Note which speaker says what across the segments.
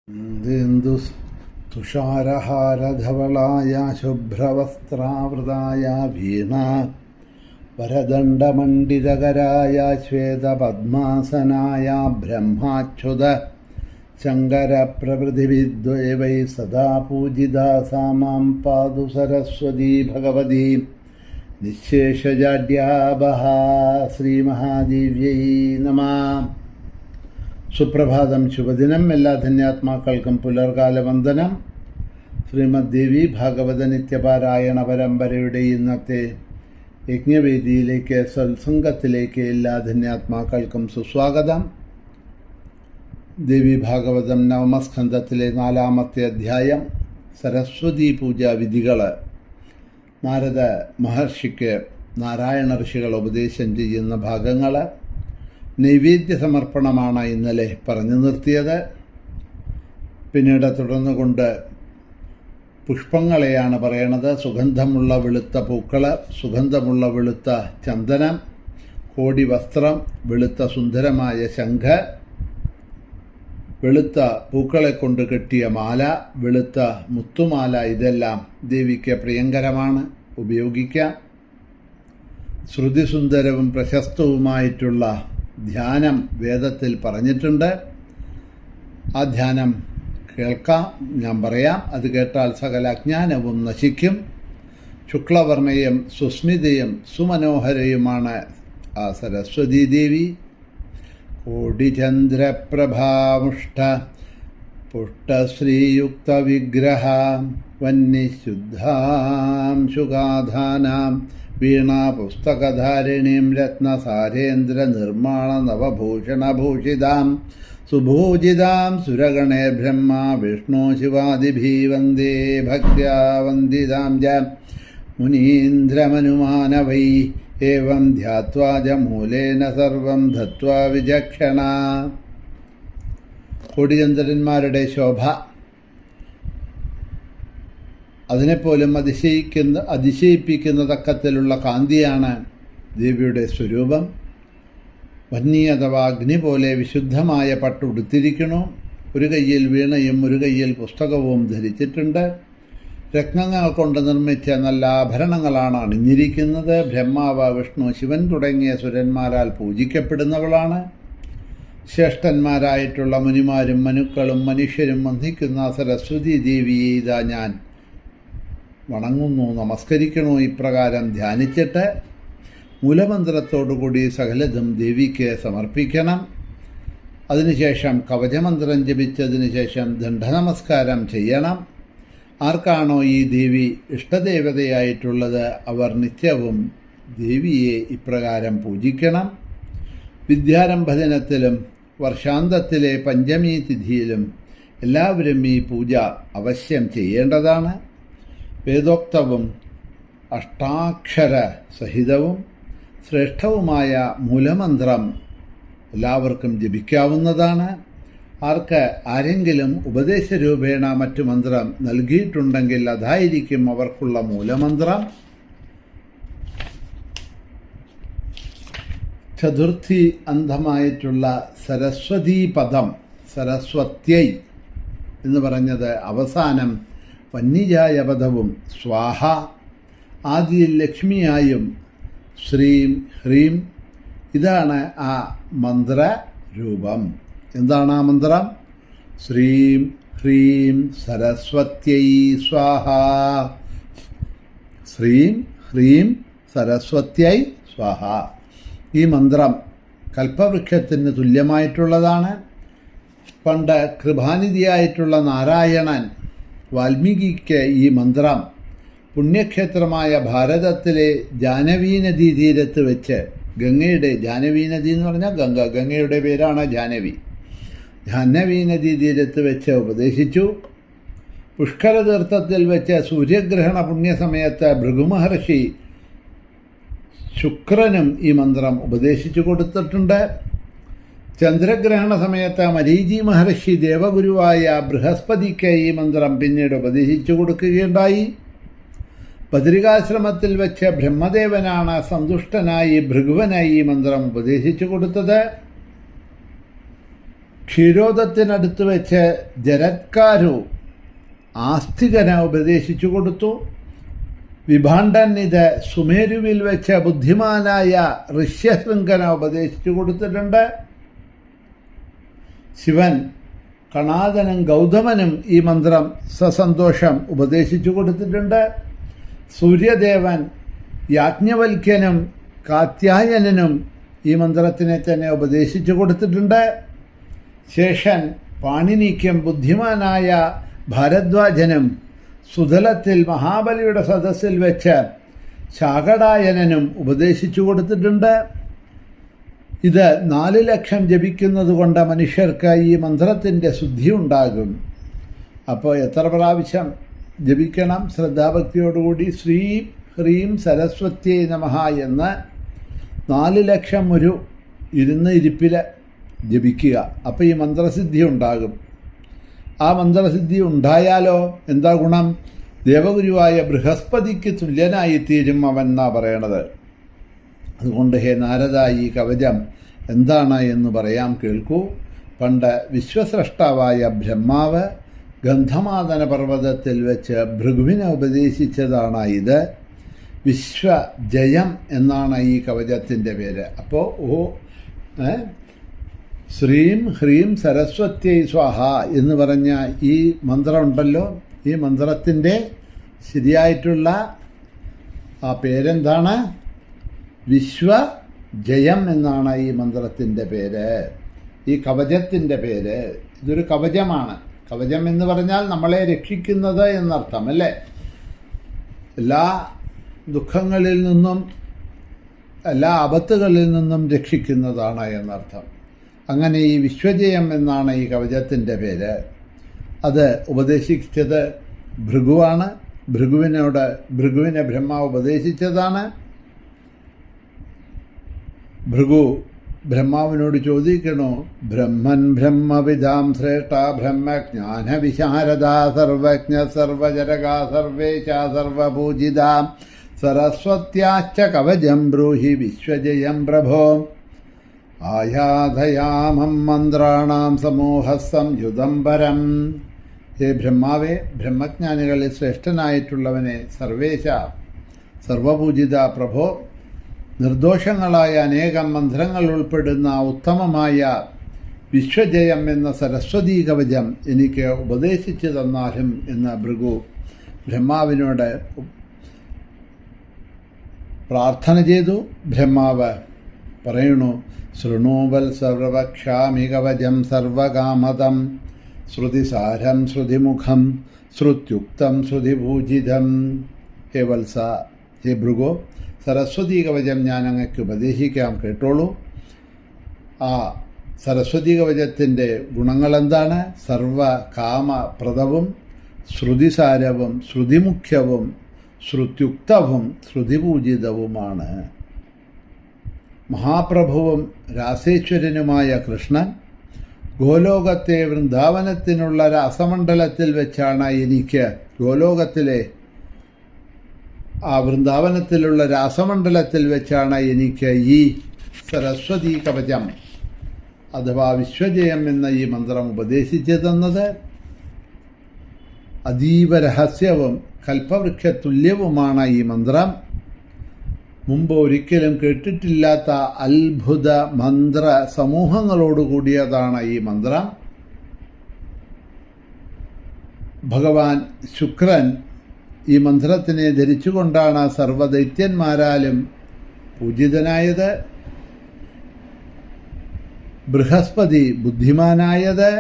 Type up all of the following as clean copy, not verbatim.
Speaker 1: ഇന്ദു തുഷാരഹാരധവളായ ശുഭ്രവസ്ത്രാവൃതായ വീണ വരദണ്ഡമണ്ഡിതകരായ ശ്വേതപദ്മാസനായ ബ്രഹ്മാച്യുത ശങ്കരപ്രഭൃതിവിദ്വൈ സദാ പൂജിതാ സാ മാം പാതു സരസ്വതീ ഭഗവതി നിശേഷജാഡ്യാബഹ ശ്രീമഹാദേവ്യൈ നമഃ. സുപ്രഭാതം, ശുഭദിനം. എല്ലാ ധന്യാത്മാക്കൾക്കും പുലർകാല വന്ദനം. ശ്രീമദ് ദേവി ഭാഗവത നിത്യപാരായണ പരമ്പരയുടെ ഇന്നത്തെ യജ്ഞവേദിയിലേക്ക്, സത്സംഗത്തിലേക്ക് എല്ലാ ധന്യാത്മാക്കൾക്കും സുസ്വാഗതം. ദേവി ഭാഗവതം നവമസ്കന്ധത്തിലെ 4-ാമത്തെ അധ്യായം, സരസ്വതി പൂജാ വിധികൾ. നാരദ മഹർഷിക്ക് നാരായണ ഋഷികൾ ഉപദേശം ചെയ്യുന്ന ഭാഗങ്ങൾ. നൈവേദ്യ സമർപ്പണമാണ് ഇന്നലെ പറഞ്ഞു നിർത്തിയത്. പിന്നീട് തുടർന്നുകൊണ്ട് പുഷ്പങ്ങളെയാണ് പറയണത്. സുഗന്ധമുള്ള വെളുത്ത പൂക്കൾ, സുഗന്ധമുള്ള വെളുത്ത ചന്ദനം, കോടി വസ്ത്രം, വെളുത്ത സുന്ദരമായ ശംഖ്, വെളുത്ത പൂക്കളെ കൊണ്ട് കെട്ടിയ മാല, വെളുത്ത മുത്തുമാല, ഇതെല്ലാം ദേവിക്ക് പ്രിയങ്കരമാണ്, ഉപയോഗിക്കാം. ശ്രുതിസുന്ദരവും പ്രശസ്തവുമായിട്ടുള്ള ധ്യാനം വേദത്തിൽ പറഞ്ഞിട്ടുണ്ട്. ആ ധ്യാനം കേൾക്കാം, ഞാൻ പറയാം. അത് കേട്ടാൽ സകല അജ്ഞാനവും നശിക്കും. ശുക്ലവർണ്ണയും സുസ്മിതയും സുമനോഹരയുമാണ് ആ സരസ്വതീ ദേവി. കോടിചന്ദ്രപ്രഭാമുഷ്ട പുഷ്ടശ്രീയുക്ത വിഗ്രഹ വന്യശുദ്ധാം ശുഗാധാനാം വീണാ പുസ്തകധാരിണീം രത്നസാരേന്ദ്ര നിർമ്മാണ നവഭൂഷണഭൂഷിതാം സുഭൂജിതാം സുരഗണേ ബ്രഹ്മ വിഷ്ണു ശിവാദിഭി വന്ദേ ഭക്ത്യാ വന്ദിതാം ജ മുനീന്ദ്രമനുമാനവൈ ഏവം ധ്യാത്വാ ജ മൂലേന സർവം ധത്വാ വിചക്ഷണ. കോടിചന്ദ്രന്മാരുടെ ശോഭ, അതിനെപ്പോലും അതിശയിപ്പിക്കുന്ന തക്കത്തിലുള്ള കാന്തിയാണ് ദേവിയുടെ സ്വരൂപം. വന്നി അഥവാ അഗ്നി പോലെ വിശുദ്ധമായ പട്ടുടുത്തിരിക്കണു. ഒരു കയ്യിൽ വീണയും ഒരു കയ്യിൽ പുസ്തകവും ധരിച്ചിട്ടുണ്ട്. രത്നങ്ങൾ കൊണ്ട് നിർമ്മിച്ച നല്ല ആഭരണങ്ങളാണ് അണിഞ്ഞിരിക്കുന്നത്. ബ്രഹ്മാവ്, വിഷ്ണു, ശിവൻ തുടങ്ങിയ സുരന്മാരാൽ പൂജിക്കപ്പെടുന്നവളാണ്. ശ്രേഷ്ഠന്മാരായിട്ടുള്ള മുനിമാരും മനുക്കളും മനുഷ്യരും വന്ദിക്കുന്ന സരസ്വതി ദേവിയെ ഇതാ ഞാൻ വണങ്ങുന്നു, നമസ്കരിക്കണു. ഇപ്രകാരം ധ്യാനിച്ചിട്ട് മൂലമന്ത്രത്തോടുകൂടി സകലതും ദേവിക്ക് സമർപ്പിക്കണം. അതിനുശേഷം കവചമന്ത്രം ജപിച്ചതിന് ശേഷം ദണ്ഡനമസ്കാരം ചെയ്യണം. ആർക്കാണോ ഈ ദേവി ഇഷ്ടദേവതയായിട്ടുള്ളത് അവർ നിത്യവും ദേവിയെ ഇപ്രകാരം പൂജിക്കണം. വിദ്യാരംഭദിനത്തിലും വർഷാന്തത്തിലെ പഞ്ചമി തിഥിയിലും എല്ലാവരും ഈ പൂജ അവശ്യം ചെയ്യേണ്ടതാണ്. വേദോക്തവും അഷ്ടാക്ഷര സഹിതവും ശ്രേഷ്ഠവുമായ മൂലമന്ത്രം എല്ലാവർക്കും ജപിക്കാവുന്നതാണ്. ആരെങ്കിലും ഉപദേശരൂപേണ മറ്റു മന്ത്രം നൽകിയിട്ടുണ്ടെങ്കിൽ അതായിരിക്കും അവർക്കുള്ള മൂലമന്ത്രം. ചതുർത്ഥി അന്തമായിട്ടുള്ള സരസ്വതീ പദം, സരസ്വത്യൈ എന്ന് പറഞ്ഞത് അവസാനം വന്യജായ പദവും സ്വാഹ, ആദിയിൽ ലക്ഷ്മിയായും ശ്രീം ഹ്രീം, ഇതാണ് ആ മന്ത്രരൂപം. എന്താണ് ആ മന്ത്രം? ശ്രീം ഹ്രീം സരസ്വത്യൈ സ്വാഹ. ശ്രീം ഹ്രീം സരസ്വത്യൈ സ്വാഹ. ഈ മന്ത്രം കൽപ്പവൃക്ഷത്തിന് തുല്യമായിട്ടുള്ളതാണ്. പണ്ട് കൃപാനിധിയായിട്ടുള്ള നാരായണൻ വാൽമീകിക്ക് ഈ മന്ത്രം പുണ്യക്ഷേത്രമായ ഭാരതത്തിലെ ജാനവീ നദീ തീരത്ത് വെച്ച്, ഗംഗയുടെ, ജാനവീ നദി എന്ന് പറഞ്ഞാൽ ഗംഗയുടെ പേരാണ് ജാനവി, ജാനവീ നദീ തീരത്ത് വെച്ച് ഉപദേശിച്ചു. പുഷ്കര തീർത്ഥത്തിൽ വെച്ച് സൂര്യഗ്രഹണ പുണ്യസമയത്ത് ഭൃഗുമഹർഷി ശുക്രനും ഈ മന്ത്രം ഉപദേശിച്ചു കൊടുത്തിട്ടുണ്ട്. ചന്ദ്രഗ്രഹണ സമയത്ത് മരീചി മഹർഷി ദേവഗുരുവായ ബൃഹസ്പതിക്ക് ഈ മന്ത്രം പിന്നീട് ഉപദേശിച്ചു കൊടുക്കുകയുണ്ടായി. ബദരികാശ്രമത്തിൽ വെച്ച് ബ്രഹ്മദേവനാണ് സന്തുഷ്ടനായി ഭൃഗുവനായി ഈ മന്ത്രം ഉപദേശിച്ചു കൊടുത്തത്. ക്ഷീരോദത്തിനടുത്ത് വെച്ച് ജരത്കാരു ആസ്തികന് ഉപദേശിച്ചു കൊടുത്തു. വിഭാണ്ഡൻ ഇത് സുമേരുവിൽ വെച്ച് ബുദ്ധിമാനായ ഋഷ്യശൃംഖന് ഉപദേശിച്ചു കൊടുത്തിട്ടുണ്ട്. ശിവൻ കണാദനും ഗൗതമനും ഈ മന്ത്രം സസന്തോഷം ഉപദേശിച്ചു കൊടുത്തിട്ടുണ്ട്. സൂര്യദേവൻ യാജ്ഞവൽക്യനും കാത്യായനനും ഈ മന്ത്രത്തിനെ തന്നെ ഉപദേശിച്ചു കൊടുത്തിട്ടുണ്ട്. ശേഷൻ പാണിനിക്കും ബുദ്ധിമാനായ ഭാരദ്വാജനും സുതലത്തിൽ മഹാബലിയുടെ സദസ്സിൽ വെച്ച് ശാകടായനനും ഉപദേശിച്ചു കൊടുത്തിട്ടുണ്ട്. ഇത് 4 ലക്ഷം ജപിക്കുന്നത് കൊണ്ട് മനുഷ്യർക്ക് ഈ മന്ത്രത്തിൻ്റെ ശുദ്ധി ഉണ്ടാകും. അപ്പോൾ എത്ര പ്രാവശ്യം ജപിക്കണം? ശ്രദ്ധാഭക്തിയോടുകൂടി ശ്രീം ഹ്രീം സരസ്വത്യേ നമഃ എന്ന് 4 ലക്ഷം ഒരു ഇരിപ്പിൽ ജപിക്കുക. അപ്പോൾ ഈ മന്ത്രസിദ്ധി ഉണ്ടാകും. ആ മന്ത്രസിദ്ധി ഉണ്ടായാലോ എന്താ ഗുണം? ദേവഗുരുവായ ബൃഹസ്പതിക്ക് തുല്യനായിത്തീരും അവൻ എന്നാ പറയണത്. അതുകൊണ്ട് ഹേ നാരദ, ഈ കവചം എന്താണ് എന്ന് പറയാം, കേൾക്കൂ. പണ്ട് വിശ്വസ്രഷ്ടാവായ ബ്രഹ്മാവ് ഗന്ധമാദന പർവ്വതത്തിൽ വെച്ച് ഭൃഗുവിനെ ഉപദേശിച്ചതാണ് ഇത്. വിശ്വജയം എന്നാണ് ഈ കവചത്തിൻ്റെ പേര്. അപ്പോൾ ശ്രീം ഹ്രീം സരസ്വത്യൈ സ്വാഹ എന്ന് പറഞ്ഞ ഈ മന്ത്രമുണ്ടല്ലോ, ഈ മന്ത്രത്തിൻ്റെ ശരിയായിട്ടുള്ള ആ പേരെന്താണ്? വിശ്വജയം എന്നാണ് ഈ മന്ത്രത്തിൻ്റെ പേര്, ഈ കവചത്തിൻ്റെ പേര്. ഇതൊരു കവചമാണ്. കവചം എന്ന് പറഞ്ഞാൽ നമ്മളെ രക്ഷിക്കുന്നത് എന്നർത്ഥം, അല്ലേ? എല്ലാ ദുഃഖങ്ങളിൽ നിന്നും എല്ലാ ആപത്തുകളിൽ നിന്നും രക്ഷിക്കുന്നതാണ് എന്നർത്ഥം. അങ്ങനെ ഈ വിശ്വജയം എന്നാണ് ഈ കവചത്തിൻ്റെ പേര്. അത് ഉപദേശിച്ചത് ഭൃഗുവാണ്. ഭൃഗുവിനെ ബ്രഹ്മാവ് ഉപദേശിച്ചതാണ്. ഭൃഗു ബ്രഹ്മാവിനോട് ചോദിക്കണോ, ബ്രഹ്മൻ ബ്രഹ്മവിദാം ശ്രേഷ്ഠ ബ്രഹ്മജ്ഞാന വിശാരദ സർവജ്ഞ സർവജരക സർവേശ സർവപൂജിത സരസ്വത്യാശ്ച കവചം ബ്രൂഹി വിശ്വജയം പ്രഭോ ആയാധയാമം മന്ത്രാണാം സമൂഹ സംയുതം പരം. ഹേ ബ്രഹ്മാവേ, ബ്രഹ്മജ്ഞാനികളിൽ ശ്രേഷ്ഠനായിട്ടുള്ളവനെ, സർവേശ സർവപൂജിത പ്രഭോ, നിർദോഷങ്ങളായ അനേകം മന്ത്രങ്ങൾ ഉൾപ്പെടുന്ന ഉത്തമമായ വിശ്വജയം എന്ന സരസ്വതീ കവചം എനിക്ക് ഉപദേശിച്ചു തന്നാലും എന്ന് ഭൃഗു ബ്രഹ്മാവിനോട് പ്രാർത്ഥന ചെയ്തു. ബ്രഹ്മാവ് പറയണു, ശൃണൂവൽ സർവക്ഷാമി കവചം സർവകാമതം ശ്രുതിസാരം ശ്രുതിമുഖം ശ്രുത്യുക്തം ശ്രുതിഭൂജിതം. ഹേ വത്സ, ഹേ ഭൃഗു, സരസ്വതീ കവചം ഞാൻ അങ്ങക്ക് ഉപദേശിക്കാം, കേട്ടോളൂ. ആ സരസ്വതീ കവചത്തിൻ്റെ ഗുണങ്ങളെന്താണ്? സർവകാമപ്രദവും ശ്രുതിസാരവും ശ്രുതിമുഖ്യവും ശ്രുത്യുക്തവും ശ്രുതിപൂജിതവുമാണ്. മഹാപ്രഭുവും രാസേശ്വരനുമായ കൃഷ്ണൻ ഗോലോകത്തെ വൃന്ദാവനത്തിനുള്ള രാസമണ്ഡലത്തിൽ വെച്ചാണ് എനിക്ക്, ഗോലോകത്തിലെ ആ വൃന്ദാവനത്തിലുള്ള രാസമണ്ഡലത്തിൽ വെച്ചാണ് എനിക്ക് ഈ സരസ്വതീ കവചം അഥവാ വിശ്വജയം എന്ന ഈ മന്ത്രം ഉപദേശിച്ചു തന്നത്. അതീവ രഹസ്യവും കൽപ്പവൃക്ഷതുല്യവുമാണ് ഈ മന്ത്രം. മുമ്പ് ഒരിക്കലും കേട്ടിട്ടില്ലാത്ത അത്ഭുത മന്ത്ര സമൂഹങ്ങളോട് കൂടിയതാണ് ഈ മന്ത്രം. ഭഗവാൻ ശുക്രൻ ഈ മന്ത്രത്തിനെ ധരിച്ചുകൊണ്ടാണ് സർവദൈത്യന്മാരാലും പൂജിതനായത്. ബൃഹസ്പതി ബുദ്ധിമാനായത്.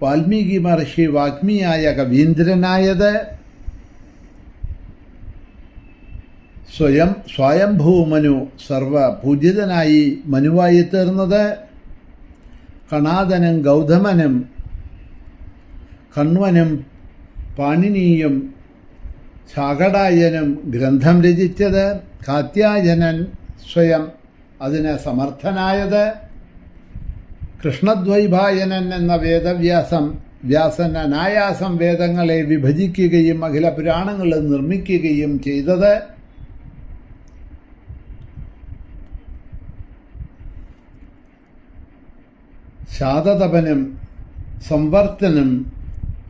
Speaker 1: വാൽമീകി മഹർഷി വാഗ്മിയായ കവീന്ദ്രനായത്. സ്വയംഭൂ മനു സർവപൂജിതനായി മനുവായി തീർന്നത്. കണാദനും ഗൗതമനും കണ്വനും പാണിനിയും ശാകടായനും ഗ്രന്ഥം രചിച്ചത്. കാത്യായനൻ സ്വയം അതിന് സമർത്ഥനായത്. കൃഷ്ണദ്വൈപായനൻ എന്ന വ്യാസൻ അനായാസം വേദങ്ങളെ വിഭജിക്കുകയും അഖില പുരാണങ്ങളും നിർമ്മിക്കുകയും ചെയ്തത്. ശാതതപനും സംവർത്തനും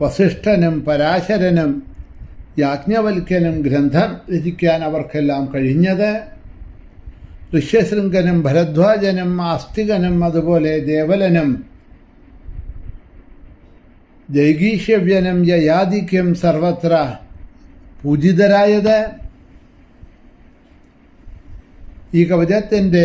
Speaker 1: വസിഷ്ഠനും പരാശരനും യാജ്ഞവൽക്യനും ഗ്രന്ഥം രചിക്കാൻ അവർക്കെല്ലാം കഴിഞ്ഞത്, ഋഷ്യശൃംഖനും ഭരദ്വാജനും ആസ്തികനും അതുപോലെ ദേവലനും ജൈഗീഷ്യവ്യനും യയാദിക്കും സർവത്ര പൂജിതരായത്. ഈ കവചത്തിൻ്റെ